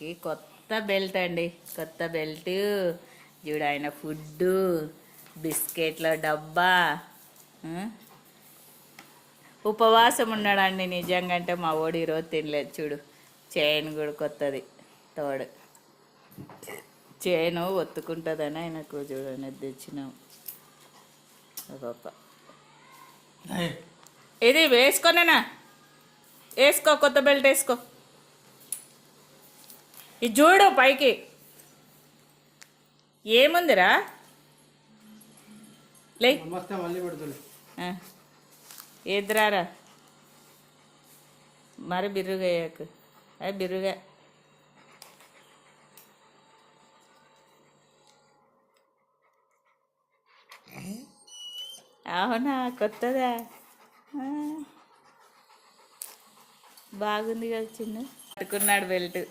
ఈ కొత్త బెల్ట్ అండి, కొత్త బెల్ట్. చూడు ఆయన ఫుడ్డు, బిస్కెట్ల డబ్బా. ఉపవాసం ఉన్నాడండి నిజంగా. అంటే మా ఓడి ఈరోజు తినలేదు. చూడు చైన్ కూడా కొత్తది, తోడు చైను ఒత్తుకుంటుందని ఆయనకు చూడండి తెచ్చినాం. ఇది వేసుకోనేనా, వేసుకో, కొత్త బెల్ట్ వేసుకో. ఇది చూడు పైకి ఏముందిరా, లే ఎదురారా మరి బిర్రుగా అయ్యాకు. అది బిర్రుగా అవునా, కొత్తదా, బాగుంది కదా చిన్న. పట్టుకున్నాడు బెల్ట్.